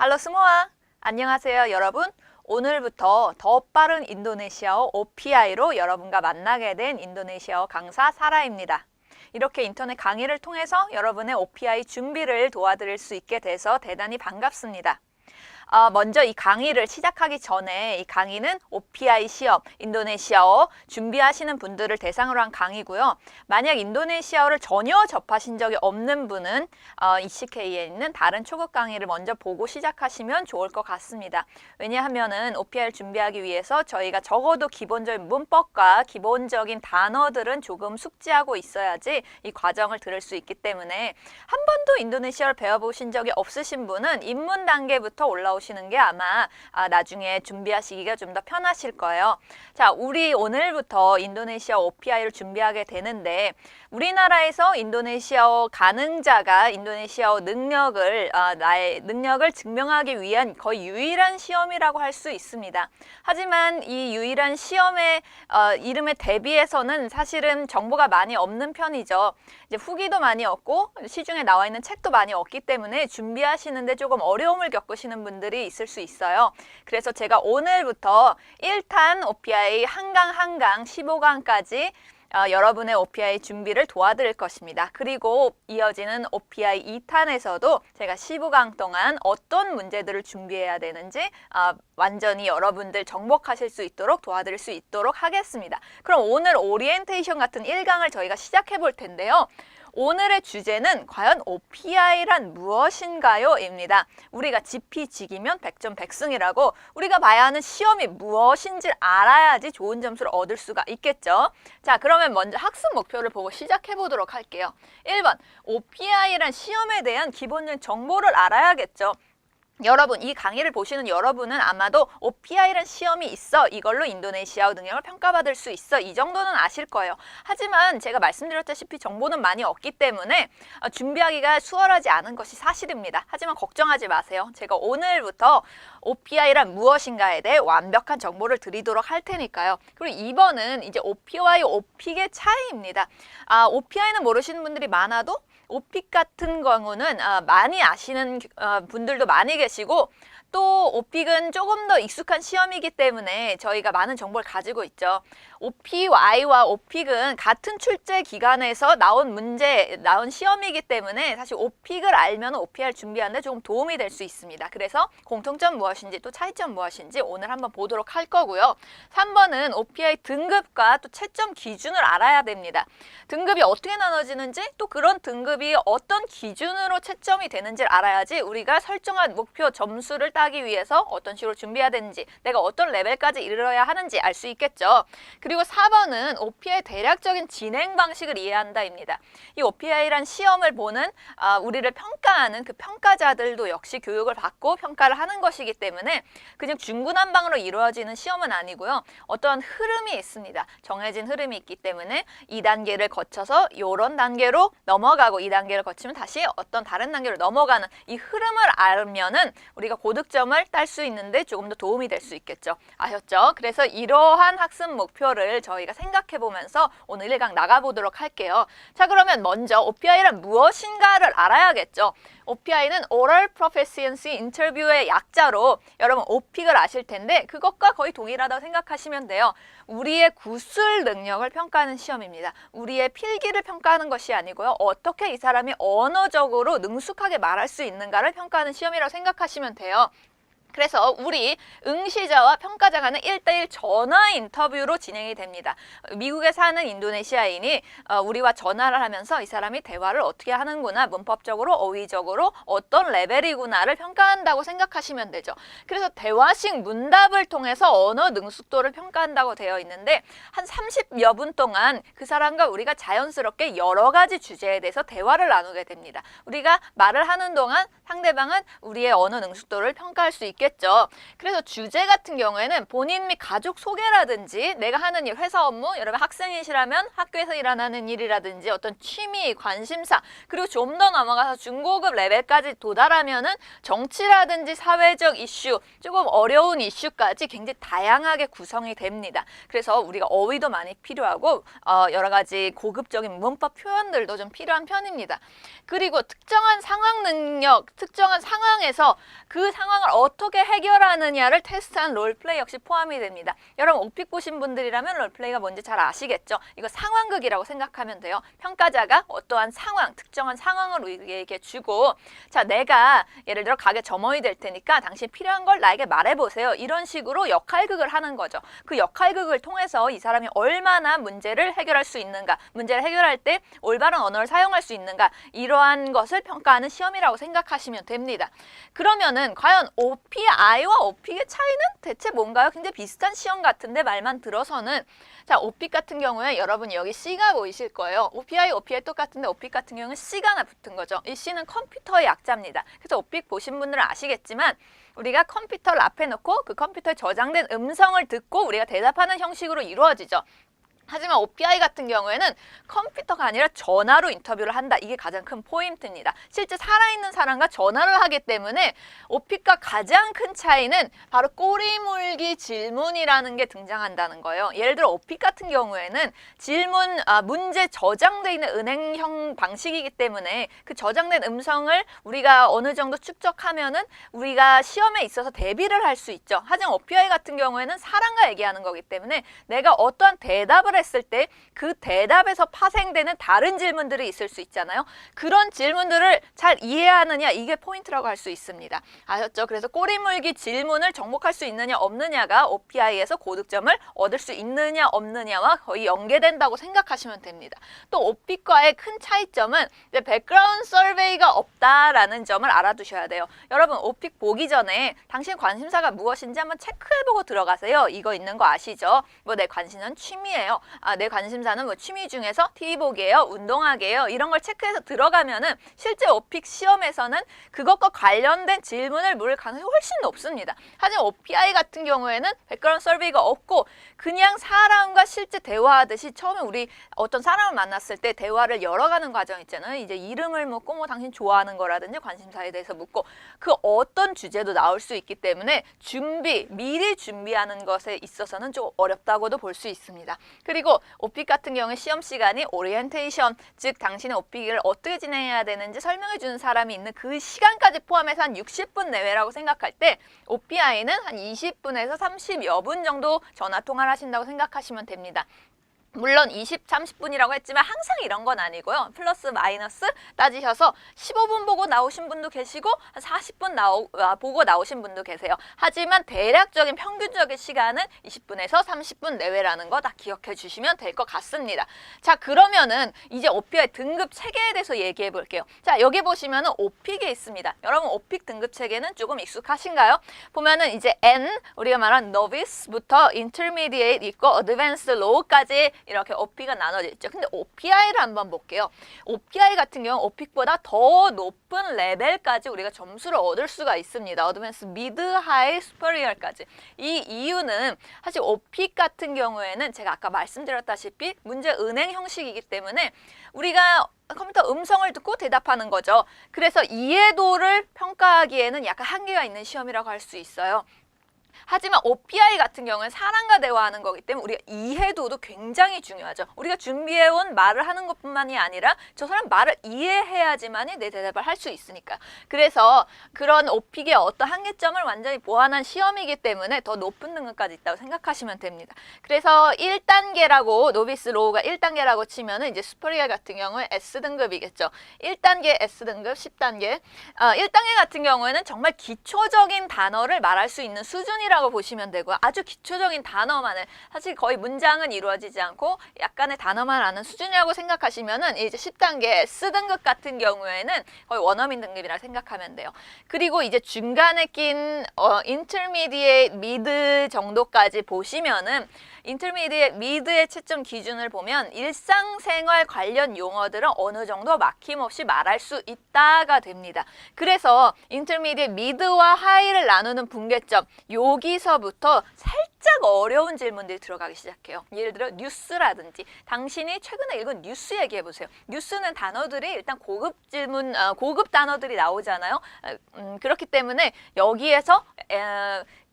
Halo semua. 안녕하세요, 여러분. 오늘부터 더 빠른 인도네시아어 OPI로 여러분과 만나게 된 인도네시아어 강사 사라입니다. 이렇게 인터넷 강의를 통해서 여러분의 OPI 준비를 도와드릴 수 있게 돼서 대단히 반갑습니다. 먼저 이 강의를 시작하기 전에 이 강의는 OPI 시험, 인도네시아어 준비하시는 분들을 대상으로 한 강의고요. 만약 인도네시아어를 전혀 접하신 적이 없는 분은 ECK에 있는 다른 초급 강의를 먼저 보고 시작하시면 좋을 것 같습니다. 왜냐하면은 OPI를 준비하기 위해서 저희가 적어도 기본적인 문법과 기본적인 단어들은 조금 숙지하고 있어야지 이 과정을 들을 수 있기 때문에 한 번도 인도네시아어를 배워보신 적이 없으신 분은 입문 단계부터 올라오시는 게 아마 나중에 준비하시기가 좀 더 편하실 거예요. 자, 우리 오늘부터 인도네시아 OPI를 준비하게 되는데 우리나라에서 인도네시아어 가능자가 인도네시아어 능력을 나의 능력을 증명하기 위한 거의 유일한 시험이라고 할 수 있습니다. 하지만 이 유일한 시험의 이름에 대비해서는 사실은 정보가 많이 없는 편이죠. 이제 후기도 많이 없고 시중에 나와 있는 책도 많이 없기 때문에 준비하시는데 조금 어려움을 겪으시는 분들이 있을 수 있어요. 그래서 제가 오늘부터 1탄 OPI 한 강 15강까지 여러분의 OPI 준비를 도와드릴 것입니다. 그리고 이어지는 OPI 2탄에서도 제가 15강 동안 어떤 문제들을 준비해야 되는지 완전히 여러분들 정복하실 수 있도록 도와드릴 수 있도록 하겠습니다. 그럼 오늘 오리엔테이션 같은 1강을 저희가 시작해 볼 텐데요. 오늘의 주제는 과연 OPI란 무엇인가요? 입니다. 우리가 지피지기면 백전백승이라고 우리가 봐야 하는 시험이 무엇인지 알아야지 좋은 점수를 얻을 수가 있겠죠. 자, 그러면 먼저 학습 목표를 보고 시작해 보도록 할게요. 1번, OPI란 시험에 대한 기본적인 정보를 알아야겠죠. 여러분, 이 강의를 보시는 여러분은 아마도 OPI란 시험이 있어. 이걸로 인도네시아어 능력을 평가받을 수 있어. 이 정도는 아실 거예요. 하지만 제가 말씀드렸다시피 정보는 많이 없기 때문에 준비하기가 수월하지 않은 것이 사실입니다. 하지만 걱정하지 마세요. 제가 오늘부터 OPI란 무엇인가에 대해 완벽한 정보를 드리도록 할 테니까요. 그리고 2번은 이제 OPI와 OPI의 차이입니다. OPI는 모르시는 분들이 많아도 OPIC 같은 경우는 많이 아시는 분들도 많이 계시고 또 OPIC은 조금 더 익숙한 시험이기 때문에 저희가 많은 정보를 가지고 있죠. OPY와 OPIC은 같은 출제 기간에서 나온 시험이기 때문에 사실 OPIC을 알면 OPI를 준비하는데 조금 도움이 될 수 있습니다. 그래서 공통점 무엇인지 또 차이점 무엇인지 오늘 한번 보도록 할 거고요. 3번은 OPI 등급과 또 채점 기준을 알아야 됩니다. 등급이 어떻게 나눠지는지 또 그런 등급이 어떤 기준으로 채점이 되는지를 알아야지 우리가 설정한 목표 점수를 따기 위해서 어떤 식으로 준비해야 되는지 내가 어떤 레벨까지 이르러야 하는지 알 수 있겠죠. 그리고 4번은 OPI의 대략적인 진행 방식을 이해한다입니다. 이 OPI란 시험을 보는 우리를 평가하는 그 평가자들도 역시 교육을 받고 평가를 하는 것이기 때문에 그냥 중구난방으로 이루어지는 시험은 아니고요. 어떠한 흐름이 있습니다. 정해진 흐름이 있기 때문에 2단계를 거쳐서 이런 단계로 넘어가고 2단계를 거치면 다시 어떤 다른 단계로 넘어가는 이 흐름을 알면은 우리가 고득점을 딸 수 있는데 조금 더 도움이 될 수 있겠죠. 아셨죠? 그래서 이러한 학습 목표를 저희가 생각해 보면서 오늘 1강 나가보도록 할게요. 자, 그러면 먼저 OPI란 무엇인가를 알아야겠죠. OPI는 Oral Proficiency Interview의 약자로 여러분 OPIC을 아실 텐데 그것과 거의 동일하다고 생각하시면 돼요. 우리의 구술 능력을 평가하는 시험입니다. 우리의 필기를 평가하는 것이 아니고요. 어떻게 이 사람이 언어적으로 능숙하게 말할 수 있는가를 평가하는 시험이라고 생각하시면 돼요. 그래서 우리 응시자와 평가자 간의 1:1 전화 인터뷰로 진행이 됩니다. 미국에 사는 인도네시아인이 우리와 전화를 하면서 이 사람이 대화를 어떻게 하는구나, 문법적으로, 어휘적으로 어떤 레벨이구나를 평가한다고 생각하시면 되죠. 그래서 대화식 문답을 통해서 언어 능숙도를 평가한다고 되어 있는데 한 30여 분 동안 그 사람과 우리가 자연스럽게 여러 가지 주제에 대해서 대화를 나누게 됩니다. 우리가 말을 하는 동안 상대방은 우리의 언어 능숙도를 평가할 수 있게 있겠죠. 그래서 주제 같은 경우에는 본인 및 가족 소개라든지 내가 하는 일, 회사 업무, 여러분 학생이시라면 학교에서 일어나는 일이라든지 어떤 취미, 관심사, 그리고 좀 더 넘어가서 중고급 레벨까지 도달하면은 정치라든지 사회적 이슈, 조금 어려운 이슈까지 굉장히 다양하게 구성이 됩니다. 그래서 우리가 어휘도 많이 필요하고 여러 가지 고급적인 문법 표현들도 좀 필요한 편입니다. 그리고 특정한 상황 능력, 특정한 상황에서 그 상황을 어떻게 해결하느냐를 테스트한 롤플레이 역시 포함이 됩니다. 여러분 오픽 보신 분들이라면 롤플레이가 뭔지 잘 아시겠죠? 이거 상황극이라고 생각하면 돼요. 평가자가 어떠한 상황, 특정한 상황을 우리에게 주고 자, 내가 예를 들어 가게 점원이 될 테니까 당신 필요한 걸 나에게 말해보세요. 이런 식으로 역할극을 하는 거죠. 그 역할극을 통해서 이 사람이 얼마나 문제를 해결할 수 있는가, 문제를 해결할 때 올바른 언어를 사용할 수 있는가, 이러한 것을 평가하는 시험이라고 생각하시면 됩니다. 그러면은 과연 OPI와 OPIC의 차이는 대체 뭔가요? 굉장히 비슷한 시험 같은데 말만 들어서는 자, OPIC 같은 경우에 여러분 여기 C가 보이실 거예요. OPI, OPI 똑같은데 OPIC 같은 경우는 C가 하나 붙은 거죠. 이 C는 컴퓨터의 약자입니다. 그래서 OPIC 보신 분들은 아시겠지만 우리가 컴퓨터를 앞에 놓고 그 컴퓨터에 저장된 음성을 듣고 우리가 대답하는 형식으로 이루어지죠. 하지만 OPI 같은 경우에는 컴퓨터가 아니라 전화로 인터뷰를 한다. 이게 가장 큰 포인트입니다. 실제 살아있는 사람과 전화를 하기 때문에 OPIC과 가장 큰 차이는 바로 꼬리물기 질문이라는 게 등장한다는 거예요. 예를 들어 OPIC 같은 경우에는 질문, 문제 저장돼 있는 은행형 방식이기 때문에 그 저장된 음성을 우리가 어느 정도 축적하면은 우리가 시험에 있어서 대비를 할 수 있죠. 하지만 OPI 같은 경우에는 사람과 얘기하는 거기 때문에 내가 어떠한 대답을 했을 때 그 대답에서 파생되는 다른 질문들이 있을 수 있잖아요. 그런 질문들을 잘 이해하느냐, 이게 포인트라고 할 수 있습니다. 아셨죠? 그래서 꼬리물기 질문을 정복할 수 있느냐 없느냐가 OPI에서 고득점을 얻을 수 있느냐 없느냐와 거의 연계된다고 생각하시면 됩니다. 또 OPIC과의 큰 차이점은 이제 백그라운드 서베이가 없다라는 점을 알아두셔야 돼요. 여러분 OPIC 보기 전에 당신 관심사가 무엇인지 한번 체크해보고 들어가세요. 이거 있는 거 아시죠? 뭐 내 관심은 취미예요. 내 관심사는 뭐 취미 중에서 TV 보기예요, 운동하기예요. 이런 걸 체크해서 들어가면은 실제 OPIC 시험에서는 그것과 관련된 질문을 물을 가능성이 훨씬 높습니다. 하지만 OPI 같은 경우에는 백그라운드 서베이가 없고 그냥 사람과 실제 대화하듯이 처음에 우리 어떤 사람을 만났을 때 대화를 열어가는 과정 있잖아요. 이제 이름을 묻고 뭐 당신 좋아하는 거라든지 관심사에 대해서 묻고 그 어떤 주제도 나올 수 있기 때문에 미리 준비하는 것에 있어서는 좀 어렵다고도 볼 수 있습니다. 그리고 OPIC 같은 경우에 시험 시간이 오리엔테이션, 즉 당신의 OPIC을 어떻게 진행해야 되는지 설명해 주는 사람이 있는 그 시간까지 포함해서 한 60분 내외라고 생각할 때 OPI는 한 20분에서 30여 분 정도 전화 통화를 하신다고 생각하시면 됩니다. 물론 30분이라고 했지만 항상 이런 건 아니고요. 플러스 마이너스 따지셔서 15분 보고 나오신 분도 계시고 40분 보고 나오신 분도 계세요. 하지만 대략적인 평균적인 시간은 20분에서 30분 내외라는 거 다 기억해 주시면 될 것 같습니다. 자, 그러면은 이제 OPI 등급 체계에 대해서 얘기해 볼게요. 자, 여기 보시면은 OPIC이 있습니다. 여러분 OPIC 등급 체계는 조금 익숙하신가요? 보면은 이제 N, 우리가 말한 Novice부터 Intermediate 있고 Advanced Low까지 이렇게 OPIC가 나눠져 있죠. 근데 OPI를 한번 볼게요. OPI 같은 경우는 OPIC보다 더 높은 레벨까지 우리가 점수를 얻을 수가 있습니다. Advanced, Mid, High, Superior까지. 이 이유는 사실 OPIC 같은 경우에는 제가 아까 말씀드렸다시피 문제 은행 형식이기 때문에 우리가 컴퓨터 음성을 듣고 대답하는 거죠. 그래서 이해도를 평가하기에는 약간 한계가 있는 시험이라고 할 수 있어요. 하지만 OPI 같은 경우는 사람과 대화하는 거기 때문에 우리가 이해도도 굉장히 중요하죠. 우리가 준비해온 말을 하는 것뿐만이 아니라 저 사람 말을 이해해야지만이 내 대답을 할 수 있으니까. 그래서 그런 OPIC의 어떤 한계점을 완전히 보완한 시험이기 때문에 더 높은 등급까지 있다고 생각하시면 됩니다. 그래서 1단계라고 노비스 로우가 1단계라고 치면은 이제 스퍼리얼 같은 경우에 S등급이겠죠. 1단계 S등급, 10단계. 1단계 같은 경우에는 정말 기초적인 단어를 말할 수 있는 수준이라고 단어들이라고 보시면 되고요. 아주 기초적인 단어만을, 사실 거의 문장은 이루어지지 않고 약간의 단어만 아는 수준이라고 생각하시면은 이제 10단계 S등급 같은 경우에는 거의 원어민 등급이라 생각하면 돼요. 그리고 이제 중간에 낀 intermediate, mid 정도까지 보시면은 인터미디에이트, 미드의 채점 기준을 보면 일상생활 관련 용어들은 어느 정도 막힘없이 말할 수 있다가 됩니다. 그래서 인터미디에이트, 미드와 하이를 나누는 분계점, 여기서부터 살짝 어려운 질문들이 들어가기 시작해요. 예를 들어 뉴스라든지 당신이 최근에 읽은 뉴스 얘기해 보세요. 뉴스는 단어들이 일단 고급 질문, 고급 단어들이 나오잖아요. 그렇기 때문에 여기에서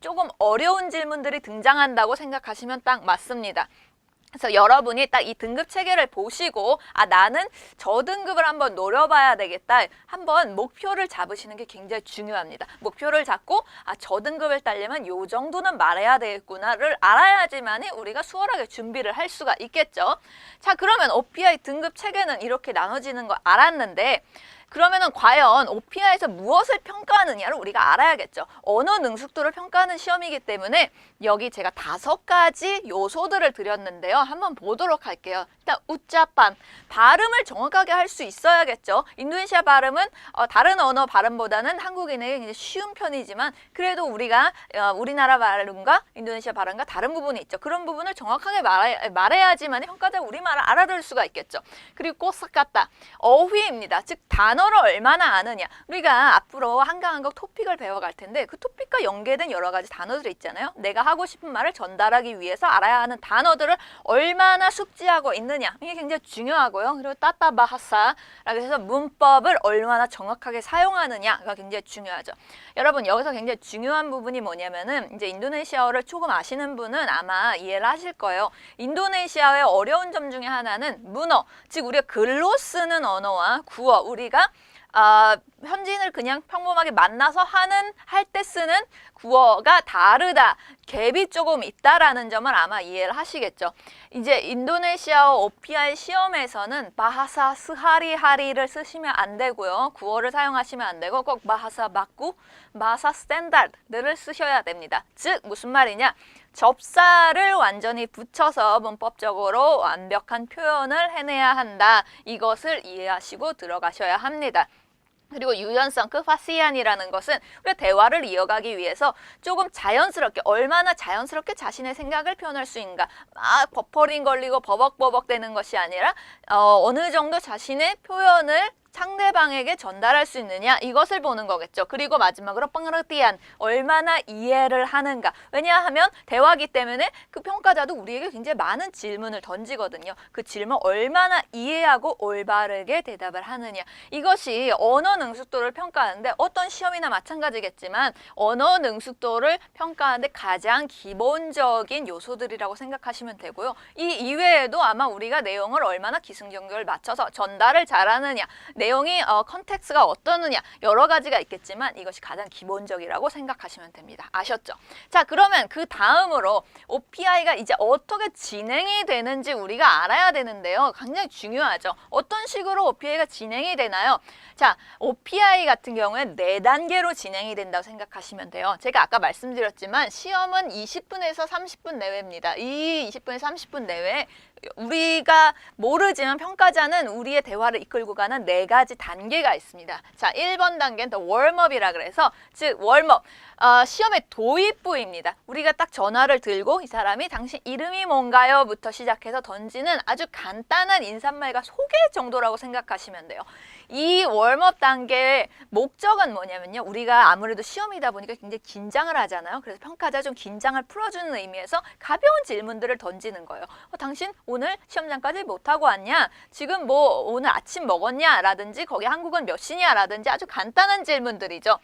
조금 어려운 질문들이 등장한다고 생각하시면 딱 맞습니다. 그래서 여러분이 딱 이 등급 체계를 보시고 나는 저 등급을 한번 노려봐야 되겠다. 한번 목표를 잡으시는 게 굉장히 중요합니다. 목표를 잡고 저 등급을 따려면 요 정도는 말해야 되겠구나를 알아야지만 우리가 수월하게 준비를 할 수가 있겠죠. 자, 그러면 OPI 등급 체계는 이렇게 나눠지는 거 알았는데 그러면은 과연 OPI에서 무엇을 평가하느냐를 우리가 알아야겠죠. 언어 능숙도를 평가하는 시험이기 때문에 여기 제가 5가지 요소들을 드렸는데요. 한번 보도록 할게요. 일단 우짜판, 발음을 정확하게 할 수 있어야겠죠. 인도네시아 발음은 다른 언어 발음보다는 한국인에게 굉장히 쉬운 편이지만 그래도 우리가 우리나라 발음과 인도네시아 발음과 다른 부분이 있죠. 그런 부분을 정확하게 말해야지만 평가자가 우리말을 알아들을 수가 있겠죠. 그리고 꼬삭같다, 어휘입니다. 즉 단어를 얼마나 아느냐. 우리가 앞으로 한강한국 토픽을 배워갈 텐데 그 토픽과 연계된 여러 가지 단어들이 있잖아요. 내가 하고 싶은 말을 전달하기 위해서 알아야 하는 단어들을 얼마나 숙지하고 있느냐. 이게 굉장히 중요하고요. 그리고 따따바하사라고 해서 문법을 얼마나 정확하게 사용하느냐가 굉장히 중요하죠. 여러분 여기서 굉장히 중요한 부분이 뭐냐면은 이제 인도네시아어를 조금 아시는 분은 아마 이해를 하실 거예요. 인도네시아어의 어려운 점 중에 하나는 문어, 즉 우리가 글로 쓰는 언어와 구어, 우리가 현지인을 그냥 평범하게 만나서 할 때 쓰는 구어가 다르다, 갭이 조금 있다라는 점을 아마 이해를 하시겠죠. 이제 인도네시아어 OPI 시험에서는 바하사 스하리하리를 쓰시면 안 되고요. 구어를 사용하시면 안 되고 꼭 바하사 바꾸, 바하사 스탠다드를 쓰셔야 됩니다. 즉 무슨 말이냐? 접사를 완전히 붙여서 문법적으로 완벽한 표현을 해내야 한다. 이것을 이해하시고 들어가셔야 합니다. 그리고 유연성, 그 파시안이라는 것은 우리가 대화를 이어가기 위해서 조금 자연스럽게, 얼마나 자연스럽게 자신의 생각을 표현할 수 있는가, 버퍼링 걸리고 버벅버벅 되는 것이 아니라 어느 정도 자신의 표현을 상대방에게 전달할 수 있느냐, 이것을 보는 거겠죠. 그리고 마지막으로 뻥르띠안, 얼마나 이해를 하는가. 왜냐하면 대화기 때문에 그 평가자도 우리에게 굉장히 많은 질문을 던지거든요. 그 질문 얼마나 이해하고 올바르게 대답을 하느냐. 이것이 언어 능숙도를 평가하는데 어떤 시험이나 마찬가지겠지만 언어 능숙도를 평가하는데 가장 기본적인 요소들이라고 생각하시면 되고요. 이 이외에도 아마 우리가 내용을 얼마나 기승전결을 맞춰서 전달을 잘하느냐, 내용이 컨텍스트가 어떠느냐, 여러 가지가 있겠지만 이것이 가장 기본적이라고 생각하시면 됩니다. 아셨죠? 자, 그러면 그 다음으로 OPI가 이제 어떻게 진행이 되는지 우리가 알아야 되는데요. 굉장히 중요하죠. 어떤 식으로 OPI가 진행이 되나요? 자, OPI 같은 경우에 4단계로 진행이 된다고 생각하시면 돼요. 제가 아까 말씀드렸지만 시험은 20분에서 30분 내외입니다. 이 20분에서 30분 내외에 우리가 모르지만 평가자는 우리의 대화를 이끌고 가는 4가지 단계가 있습니다. 자, 1번 단계는 더 웜업이라 그래서, 즉 웜업, 시험의 도입부입니다. 우리가 딱 전화를 들고 이 사람이 당신 이름이 뭔가요? 부터 시작해서 던지는 아주 간단한 인사말과 소개 정도라고 생각하시면 돼요. 이 웜업 단계의 목적은 뭐냐면요. 우리가 아무래도 시험이다 보니까 굉장히 긴장을 하잖아요. 그래서 평가자 좀 긴장을 풀어주는 의미에서 가벼운 질문들을 던지는 거예요. 당신 오늘 시험장까지 못하고 왔냐? 지금 뭐 오늘 아침 먹었냐? 라든지 거기 한국은 몇 시냐? 라든지 아주 간단한 질문들이죠.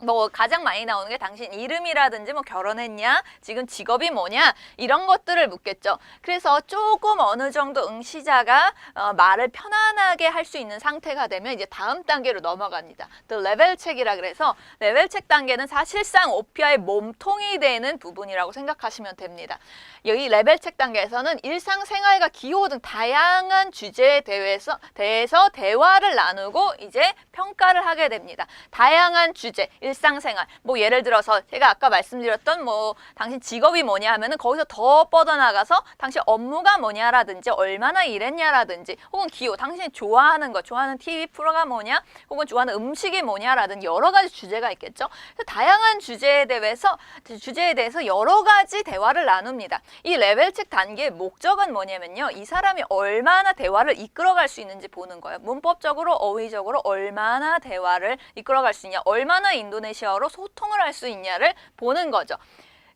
뭐 가장 많이 나오는 게 당신 이름이라든지 뭐 결혼했냐, 지금 직업이 뭐냐, 이런 것들을 묻겠죠. 그래서 조금 어느 정도 응시자가 말을 편안하게 할 수 있는 상태가 되면 이제 다음 단계로 넘어갑니다. 또 레벨 책이라 그래서 레벨 책 단계는 사실상 OPI의 몸통이 되는 부분이라고 생각하시면 됩니다. 여기 레벨 책 단계에서는 일상생활과 기호 등 다양한 주제에 대해서 대화를 나누고 이제 평가를 하게 됩니다. 다양한 주제, 일상생활, 뭐 예를 들어서 제가 아까 말씀드렸던 뭐 당신 직업이 뭐냐 하면은 거기서 더 뻗어나가서 당신 업무가 뭐냐라든지 얼마나 일했냐라든지 혹은 기호, 당신이 좋아하는 거, 좋아하는 TV 프로가 뭐냐 혹은 좋아하는 음식이 뭐냐라든지 여러 가지 주제가 있겠죠. 그래서 다양한 주제에 대해서 여러 가지 대화를 나눕니다. 이 레벨 책 단계의 목적은 뭐냐면요. 이 사람이 얼마나 대화를 이끌어갈 수 있는지 보는 거예요. 문법적으로, 어휘적으로 얼마나 대화를 이끌어갈 수 있냐, 얼마나 인도네시아어로 소통을 할 수 있냐를 보는 거죠.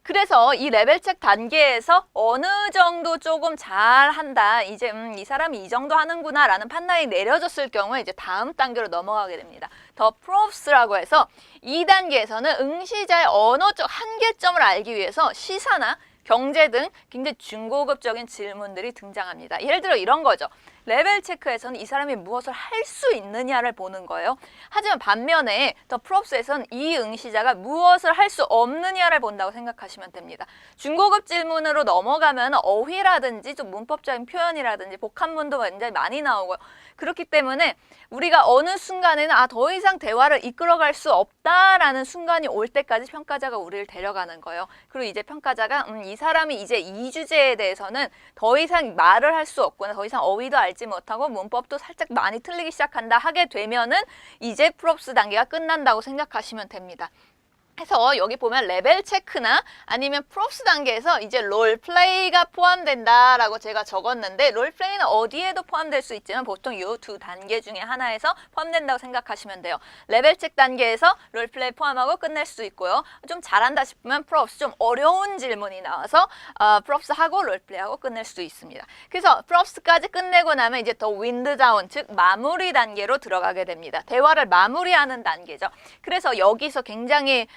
그래서 이 레벨 책 단계에서 어느 정도 조금 잘한다, 이제 이 사람이 이 정도 하는구나 라는 판단이 내려졌을 경우에 이제 다음 단계로 넘어가게 됩니다. 더 프로프스라고 해서 이 단계에서는 응시자의 언어적 한계점을 알기 위해서 시사나 경제 등 굉장히 중고급적인 질문들이 등장합니다. 예를 들어 이런 거죠. 레벨 체크에서는 이 사람이 무엇을 할 수 있느냐를 보는 거예요. 하지만 반면에 더 프롭스에서는 이 응시자가 무엇을 할 수 없느냐를 본다고 생각하시면 됩니다. 중고급 질문으로 넘어가면 어휘라든지 좀 문법적인 표현이라든지 복합문도 굉장히 많이 나오고요. 그렇기 때문에 우리가 어느 순간에는 더 이상 대화를 이끌어갈 수 없다라는 순간이 올 때까지 평가자가 우리를 데려가는 거예요. 그리고 이제 평가자가 이 사람이 이제 이 주제에 대해서는 더 이상 말을 할 수 없구나, 더 이상 어휘도 알지 못하고 문법도 살짝 많이 틀리기 시작한다 하게 되면은 이제 프롭스 단계가 끝난다고 생각하시면 됩니다. 해서 여기 보면 레벨 체크나 아니면 프롭스 단계에서 이제 롤플레이가 포함된다라고 제가 적었는데, 롤플레이는 어디에도 포함될 수 있지만 보통 이 두 단계 중에 하나에서 포함된다고 생각하시면 돼요. 레벨 체크 단계에서 롤플레이 포함하고 끝낼 수 있고요. 좀 잘한다 싶으면 프롭스, 좀 어려운 질문이 나와서 프롭스 하고 롤플레이하고 끝낼 수 있습니다. 그래서 프롭스까지 끝내고 나면 이제 더 윈드 다운, 즉 마무리 단계로 들어가게 됩니다. 대화를 마무리하는 단계죠. 그래서 여기서 굉장히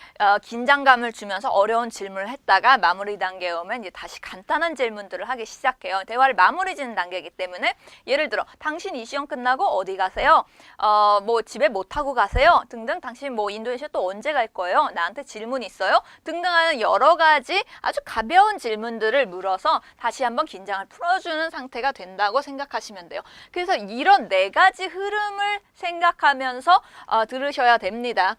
긴장감을 주면서 어려운 질문을 했다가 마무리 단계에 오면 이제 다시 간단한 질문들을 하기 시작해요. 대화를 마무리 짓는 단계이기 때문에 예를 들어 당신 이 시험 끝나고 어디 가세요? 뭐 집에 못 타고 가세요? 등등. 당신 뭐 인도네시아 또 언제 갈 거예요? 나한테 질문 있어요? 등등 하는 여러 가지 아주 가벼운 질문들을 물어서 다시 한번 긴장을 풀어주는 상태가 된다고 생각하시면 돼요. 그래서 이런 네 가지 흐름을 생각하면서 들으셔야 됩니다.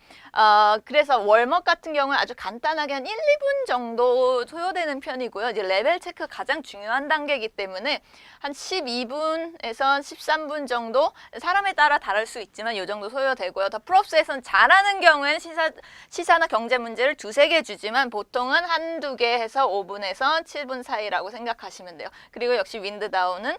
그래서 월먹 같은 경우는 아주 간단하게 한 1, 2분 정도 소요되는 편이고요. 이제 레벨 체크 가장 중요한 단계이기 때문에 한 12분에서 13분 정도, 사람에 따라 다를 수 있지만 이 정도 소요되고요. 더 프롭스에서는 잘하는 경우에는 시사나 경제 문제를 2-3개 주지만 보통은 1-2개 해서 5분에서 7분 사이라고 생각하시면 돼요. 그리고 역시 윈드다운은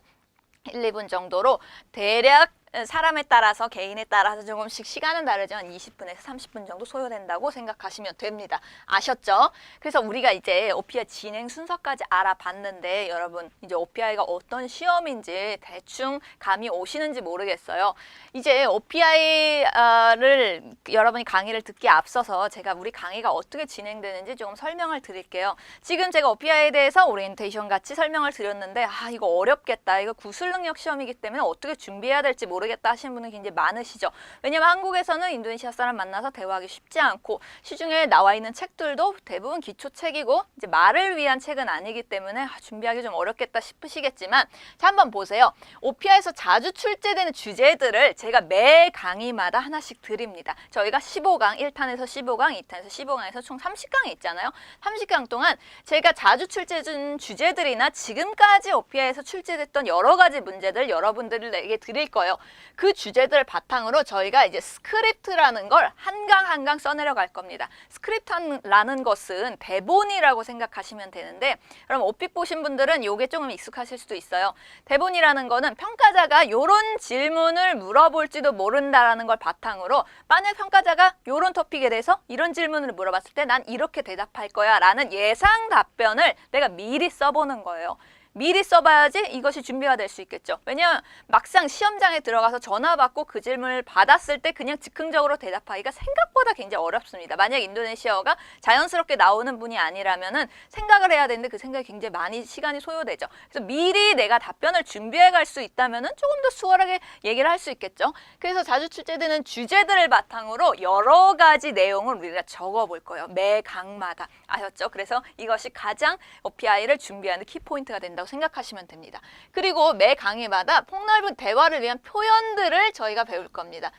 1, 2분 정도로 대략 사람에 따라서, 개인에 따라서 조금씩 시간은 다르지만 20분에서 30분 정도 소요된다고 생각하시면 됩니다. 아셨죠? 그래서 우리가 이제 OPI 진행 순서까지 알아봤는데 여러분 이제 OPI가 어떤 시험인지 대충 감이 오시는지 모르겠어요. 이제 OPI를 여러분이 강의를 듣기에 앞서서 제가 우리 강의가 어떻게 진행되는지 조금 설명을 드릴게요. 지금 제가 OPI에 대해서 오리엔테이션 같이 설명을 드렸는데 이거 어렵겠다, 이거 구술능력 시험이기 때문에 어떻게 준비해야 될지 모르겠다 하시는 분은 굉장히 많으시죠. 왜냐면 한국에서는 인도네시아 사람 만나서 대화하기 쉽지 않고 시중에 나와 있는 책들도 대부분 기초책이고 이제 말을 위한 책은 아니기 때문에 준비하기 좀 어렵겠다 싶으시겠지만, 자, 한번 보세요. OPI에서 자주 출제되는 주제들을 제가 매 강의마다 하나씩 드립니다. 저희가 15강, 1탄에서 15강, 2탄에서 15강에서 총 30강이 있잖아요. 30강 동안 제가 자주 출제해준 주제들이나 지금까지 OPI에서 출제됐던 여러 가지 문제들 여러분들에게 드릴 거예요. 그 주제들을 바탕으로 저희가 이제 스크립트라는 걸 한 강 한 강 써내려 갈 겁니다. 스크립트라는 것은 대본이라고 생각하시면 되는데, 그럼 오픽 보신 분들은 이게 조금 익숙하실 수도 있어요. 대본이라는 거는 평가자가 이런 질문을 물어볼지도 모른다라는 걸 바탕으로 만약 평가자가 이런 토픽에 대해서 이런 질문을 물어봤을 때 난 이렇게 대답할 거야 라는 예상 답변을 내가 미리 써보는 거예요. 미리 써봐야지 이것이 준비가 될 수 있겠죠. 왜냐하면 막상 시험장에 들어가서 전화 받고 그 질문을 받았을 때 그냥 즉흥적으로 대답하기가 생각보다 굉장히 어렵습니다. 만약 인도네시아어가 자연스럽게 나오는 분이 아니라면은 생각을 해야 되는데 그 생각이 굉장히 많이 시간이 소요되죠. 그래서 미리 내가 답변을 준비해 갈 수 있다면은 조금 더 수월하게 얘기를 할 수 있겠죠. 그래서 자주 출제되는 주제들을 바탕으로 여러 가지 내용을 우리가 적어 볼 거예요. 매 강마다. 아셨죠? 그래서 이것이 가장 OPI를 준비하는 키포인트가 된다고 생각하시면 됩니다. 그리고 매 강의마다 폭넓은 대화를 위한 표현들을 저희가 배울 겁니다.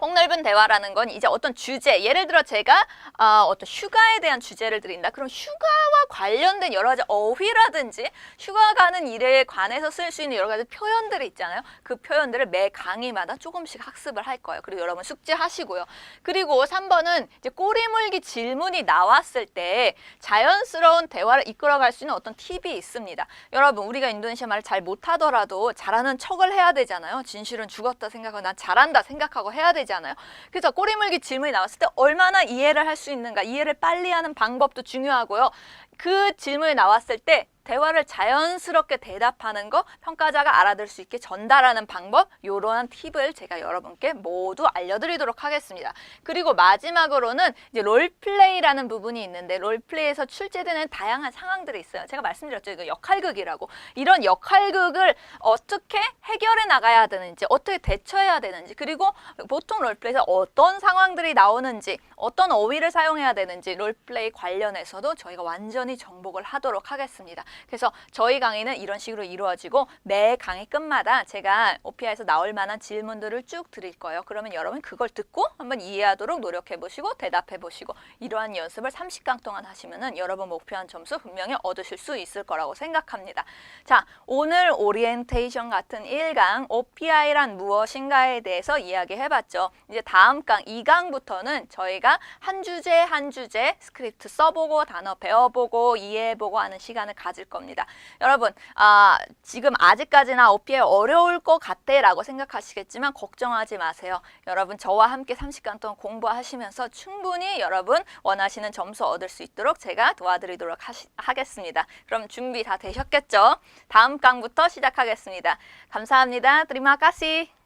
폭넓은 대화라는 건 이제 어떤 주제, 예를 들어 제가 어떤 휴가에 대한 주제를 드린다. 그럼 휴가와 관련된 여러 가지 어휘라든지 휴가 가는 일에 관해서 쓸 수 있는 여러 가지 표현들이 있잖아요. 그 표현들을 매 강의마다 조금씩 학습을 할 거예요. 그리고 여러분 숙제하시고요. 그리고 3번은 이제 꼬리물기 질문이 나왔을 때 자연스러운 대화를 이끌어갈 수 있는 어떤 팁이 있습니다. 여러분 우리가 인도네시아 말을 잘 못하더라도 잘하는 척을 해야 되잖아요. 진실은 죽었다 생각하고 난 잘한다 생각하고 해야 되잖아요. 그래서 꼬리물기 질문이 나왔을 때 얼마나 이해를 할 수 있는가, 이해를 빨리 하는 방법도 중요하고요. 그 질문이 나왔을 때 대화를 자연스럽게 대답하는 거, 평가자가 알아들 수 있게 전달하는 방법, 이러한 팁을 제가 여러분께 모두 알려드리도록 하겠습니다. 그리고 마지막으로는 이제 롤플레이라는 부분이 있는데 롤플레이에서 출제되는 다양한 상황들이 있어요. 제가 말씀드렸죠. 이거 역할극이라고. 이런 역할극을 어떻게 해결해 나가야 되는지, 어떻게 대처해야 되는지, 그리고 보통 롤플레이에서 어떤 상황들이 나오는지, 어떤 어휘를 사용해야 되는지 롤플레이 관련해서도 저희가 완전히 정복을 하도록 하겠습니다. 그래서 저희 강의는 이런 식으로 이루어지고 매 강의 끝마다 제가 OPI에서 나올 만한 질문들을 쭉 드릴 거예요. 그러면 여러분 그걸 듣고 한번 이해하도록 노력해 보시고 대답해 보시고 이러한 연습을 30강 동안 하시면은 여러분 목표한 점수 분명히 얻으실 수 있을 거라고 생각합니다. 자, 오늘 오리엔테이션 같은 1강 OPI란 무엇인가에 대해서 이야기해 봤죠. 이제 다음 강 2강부터는 저희가 한 주제 한 주제 스크립트 써보고 단어 배워보고 이해해보고 하는 시간을 가질 겁니다. 여러분 지금 아직까지나 OPI 어려울 것 같아 라고 생각하시겠지만 걱정하지 마세요. 여러분 저와 함께 30강 동안 공부하시면서 충분히 여러분 원하시는 점수 얻을 수 있도록 제가 도와드리도록 하겠습니다. 그럼 준비 다 되셨겠죠? 다음 강부터 시작하겠습니다. 감사합니다. Terima kasih.